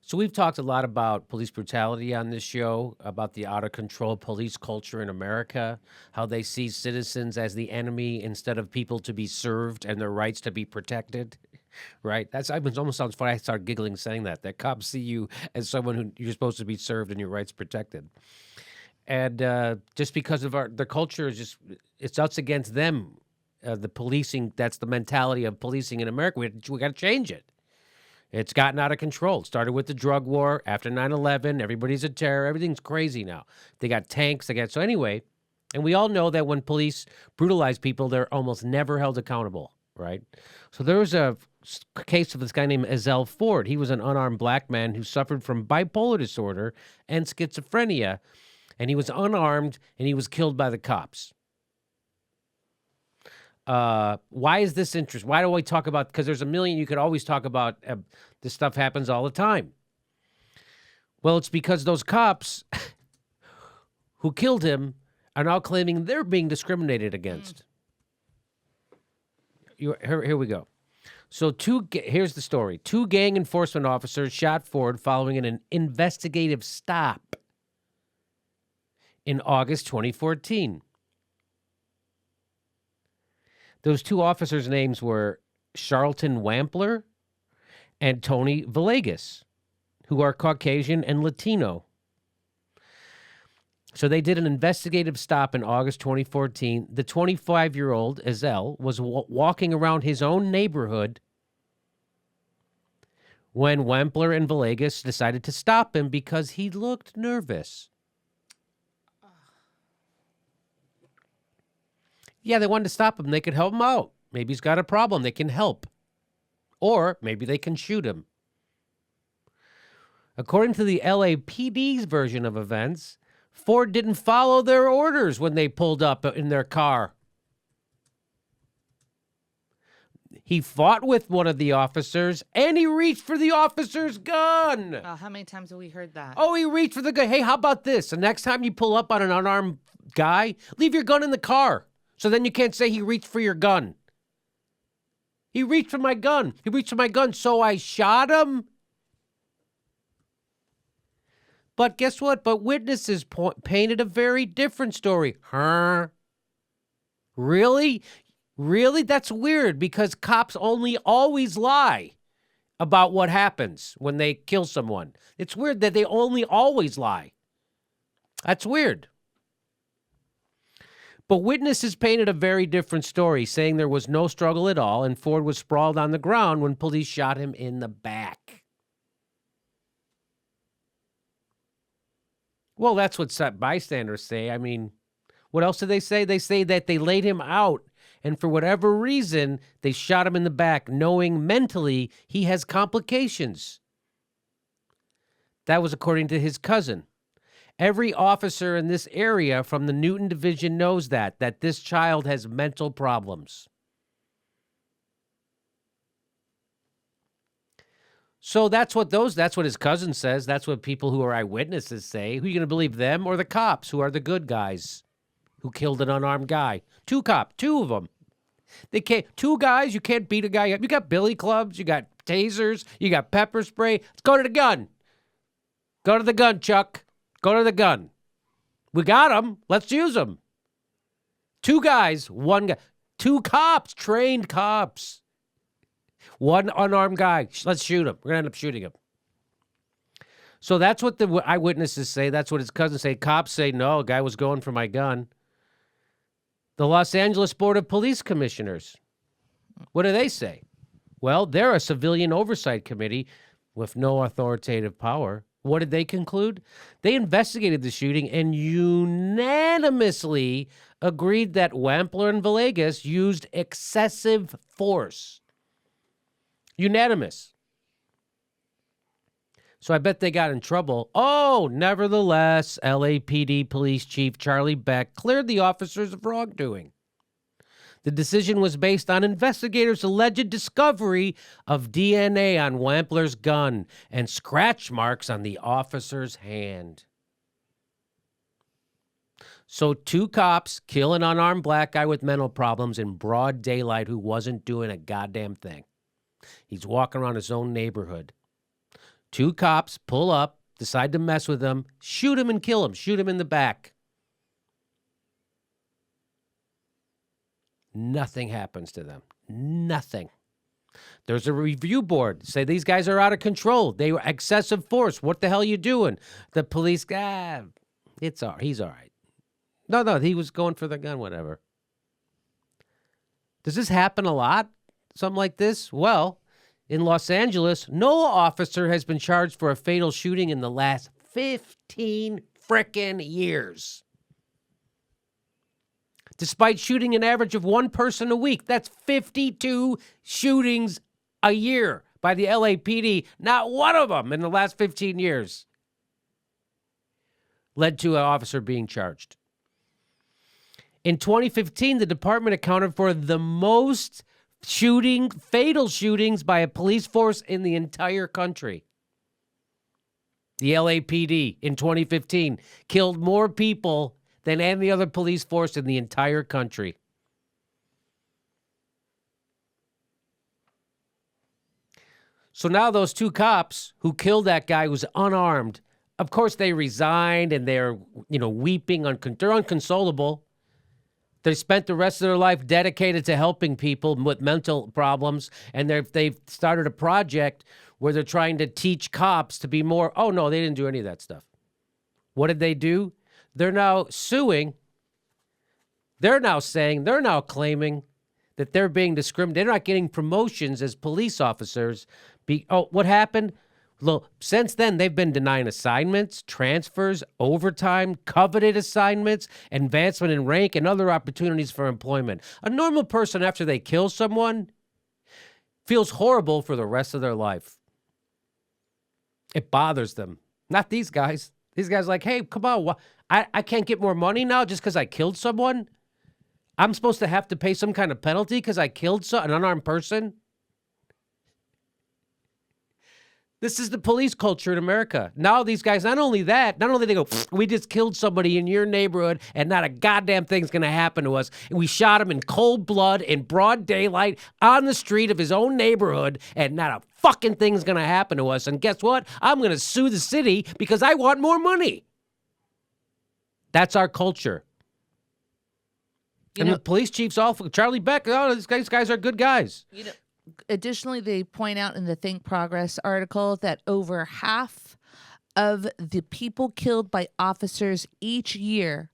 So we've talked a lot about police brutality on this show, about the out of control police culture in America, how they see citizens as the enemy instead of people to be served and their rights to be protected. Right? It almost sounds funny. I start giggling saying that cops see you as someone who you're supposed to be served and your rights protected. And just because of the culture is it's us against them. The policing, that's the mentality of policing in America. We got to change it. It's gotten out of control. It started with the drug war after 9/11. Everybody's a terror. Everything's crazy now. They got tanks. So anyway, and we all know that when police brutalize people, they're almost never held accountable, right? So there was a case of this guy named Ezell Ford. He was an unarmed black man who suffered from bipolar disorder and schizophrenia, and he was unarmed, and he was killed by the cops. Why is this interesting? Why do I talk about? Because there's a million. You could always talk about this stuff happens all the time. Well, it's because those cops who killed him are now claiming they're being discriminated against. Here we go. So here's the story. 2 gang enforcement officers shot Ford following an investigative stop in August 2014. Those 2 officers' names were Charlton Wampler and Tony Villegas, who are Caucasian and Latino. So they did an investigative stop in August 2014. The 25-year-old, Ezell, was walking around his own neighborhood when Wampler and Villegas decided to stop him because he looked nervous. Yeah, they wanted to stop him. They could help him out. Maybe he's got a problem. They can help. Or maybe they can shoot him. According to the LAPD's version of events, Ford didn't follow their orders when they pulled up in their car. He fought with one of the officers, and he reached for the officer's gun. How many times have we heard that? Oh, he reached for the gun. Hey, how about this? The next time you pull up on an unarmed guy, leave your gun in the car. So then you can't say he reached for your gun. He reached for my gun. He reached for my gun, so I shot him. But guess what? But witnesses painted a very different story. Huh? Really? Really? That's weird because cops always lie about what happens when they kill someone. It's weird that they always lie. That's weird. But witnesses painted a very different story, saying there was no struggle at all and Ford was sprawled on the ground when police shot him in the back. Well, that's what bystanders say. I mean, what else do they say? They say that they laid him out, and for whatever reason, they shot him in the back, knowing mentally he has complications. That was according to his cousin. Every officer in this area from the Newton Division knows that this child has mental problems. So that's what his cousin says. That's what people who are eyewitnesses say. Who are you going to believe, them or the cops, who are the good guys who killed an unarmed guy? 2 of them. They can't. 2 guys, you can't beat a guy up. You got billy clubs, you got tasers, you got pepper spray. Let's go to the gun. Go to the gun, Chuck. Go to the gun. We got him. Let's use him. 2 guys, 1 guy. 2 cops, trained cops. 1 unarmed guy. Let's shoot him. We're going to end up shooting him. So that's what the eyewitnesses say. That's what his cousins say. Cops say, no, a guy was going for my gun. The Los Angeles Board of Police Commissioners, what do they say? Well, they're a civilian oversight committee with no authoritative power. What did they conclude? They investigated the shooting and unanimously agreed that Wampler and Villegas used excessive force. Unanimous. So I bet they got in trouble. Oh, nevertheless, LAPD Police Chief Charlie Beck cleared the officers of wrongdoing. The decision was based on investigators' alleged discovery of DNA on Wampler's gun and scratch marks on the officer's hand. So 2 cops kill an unarmed black guy with mental problems in broad daylight who wasn't doing a goddamn thing. He's walking around his own neighborhood. 2 cops pull up, decide to mess with him, shoot him and kill him, shoot him in the back. Nothing happens to them. Nothing. There's a review board. Say these guys are out of control. They were excessive force. What the hell are you doing? The police, he's all right. No, he was going for the gun, whatever. Does this happen a lot? Something like this? Well, in Los Angeles, no officer has been charged for a fatal shooting in the last 15 frickin' years. Despite shooting an average of 1 person a week, that's 52 shootings a year by the LAPD. Not one of them in the last 15 years led to an officer being charged. In 2015, the department accounted for the most fatal shootings by a police force in the entire country. The LAPD in 2015 killed more people than any other police force in the entire country. So now those 2 cops who killed that guy who was unarmed, of course they resigned and they're, weeping. They're unconsolable. They spent the rest of their life dedicated to helping people with mental problems, and they've started a project where they're trying to teach cops to be more, oh, no, they didn't do any of that stuff. What did they do? They're now suing. They're now claiming that they're being discriminated. They're not getting promotions as police officers. What happened? Well, since then, they've been denying assignments, transfers, overtime, coveted assignments, advancement in rank, and other opportunities for employment. A normal person, after they kill someone, feels horrible for the rest of their life. It bothers them. Not these guys. These guys are like, hey, come on. I can't get more money now just because I killed someone? I'm supposed to have to pay some kind of penalty because I killed an unarmed person? This is the police culture in America. Now these guys, not only they go, we just killed somebody in your neighborhood and not a goddamn thing's going to happen to us. And we shot him in cold blood in broad daylight on the street of his own neighborhood and not a fucking thing's going to happen to us. And guess what? I'm going to sue the city because I want more money. That's our culture. The police chiefs, Charlie Beck, these guys are good guys. Additionally, they point out in the Think Progress article that over half of the people killed by officers each year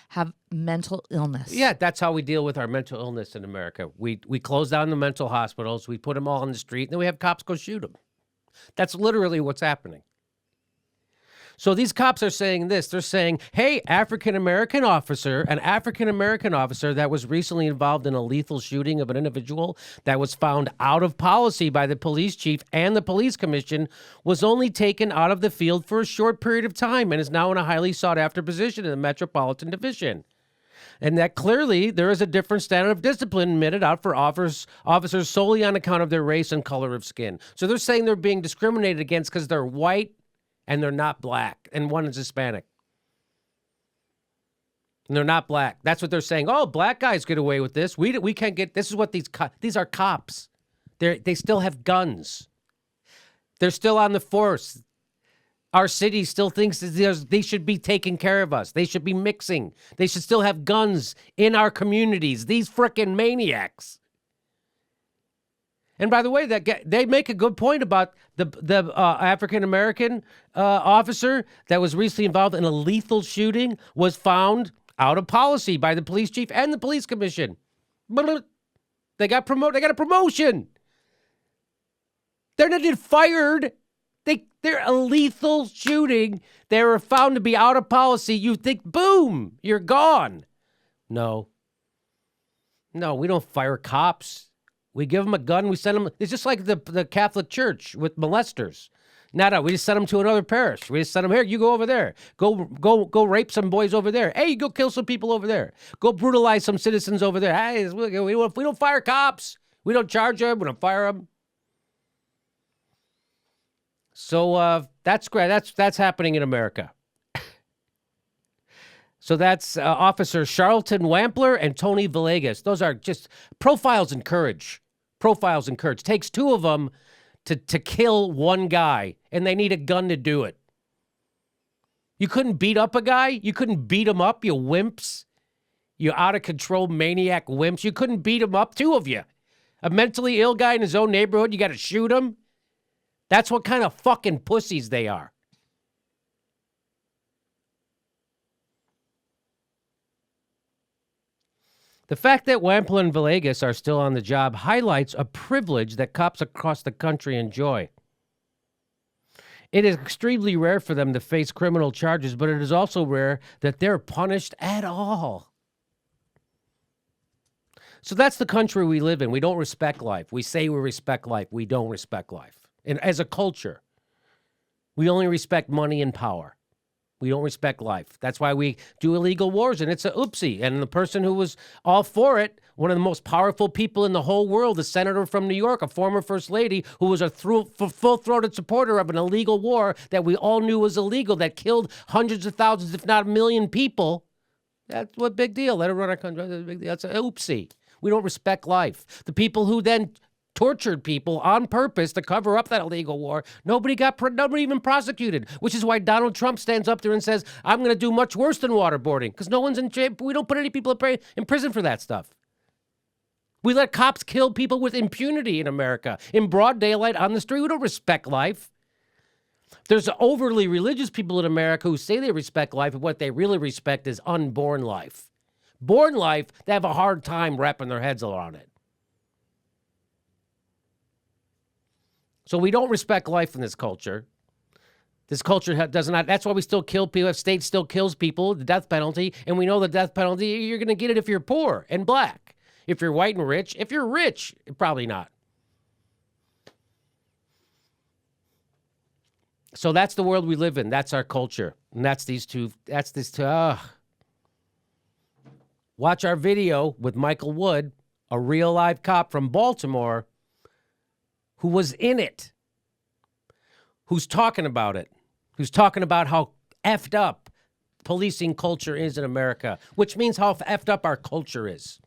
have mental illness. Yeah, that's how we deal with our mental illness in America. We close down the mental hospitals, we put them all on the street, and then we have cops go shoot them. That's literally what's happening. So these cops are saying this. They're saying, hey, an African-American officer that was recently involved in a lethal shooting of an individual that was found out of policy by the police chief and the police commission was only taken out of the field for a short period of time and is now in a highly sought-after position in the Metropolitan Division. And that clearly there is a different standard of discipline meted out for officers solely on account of their race and color of skin. So they're saying they're being discriminated against because they're white and they're not black, and one is Hispanic. And they're not black. That's what they're saying. Oh, black guys get away with this. We can't get. This is what these are cops. They still have guns. They're still on the force. Our city still thinks that they should be taking care of us. They should be mixing. They should still have guns in our communities. These frickin' maniacs. And by the way, they make a good point about the African-American officer that was recently involved in a lethal shooting was found out of policy by the police chief and the police commission. They got promoted. They got a promotion. They're not fired. They're a lethal shooting. They were found to be out of policy. You think, boom, you're gone. No, we don't fire cops. We give them a gun. We send them. It's just like the Catholic Church with molesters. No, we just send them to another parish. We just send them here. You go over there. Go rape some boys over there. Hey, you go kill some people over there. Go brutalize some citizens over there. Hey, we don't fire cops. We don't charge them. We don't fire them. So that's great. That's happening in America. So that's Officer Charlton Wampler and Tony Villegas. Those are just profiles in courage. Takes 2 of them to kill one guy, and they need a gun to do it. You couldn't beat up a guy? You couldn't beat him up, you wimps? You out-of-control maniac wimps? You couldn't beat him up, two of you. A mentally ill guy in his own neighborhood, you got to shoot him? That's what kind of fucking pussies they are. The fact that Wample and Villegas are still on the job highlights a privilege that cops across the country enjoy. It is extremely rare for them to face criminal charges, but it is also rare that they're punished at all. So that's the country we live in. We don't respect life. We say we respect life. We don't respect life. And as a culture, we only respect money and power. We don't respect life. That's why we do illegal wars, and it's a oopsie. And the person who was all for it, one of the most powerful people in the whole world, the senator from New York, a former first lady, who was a full-throated supporter of an illegal war that we all knew was illegal, that killed hundreds of thousands, if not a million people. That's what big deal. Let her run our country. That's a big deal. That's a oopsie. We don't respect life. The people who then tortured people on purpose to cover up that illegal war, nobody even prosecuted, which is why Donald Trump stands up there and says, I'm going to do much worse than waterboarding, because no one's in jail. We don't put any people in prison for that stuff. We let cops kill people with impunity in America, in broad daylight on the street. We don't respect life. There's overly religious people in America who say they respect life, and what they really respect is unborn life. Born life, they have a hard time wrapping their heads around it. So we don't respect life in this culture. This culture does not. That's why we still kill people. State still kills people, the death penalty. And we know the death penalty, you're going to get it if you're poor and black. If you're white and rich. If you're rich, probably not. So that's the world we live in. That's our culture. And that's these two. Watch our video with Michael Wood, a real live cop from Baltimore, who was in it, who's talking about it, who's talking about how effed up policing culture is in America, which means how effed up our culture is.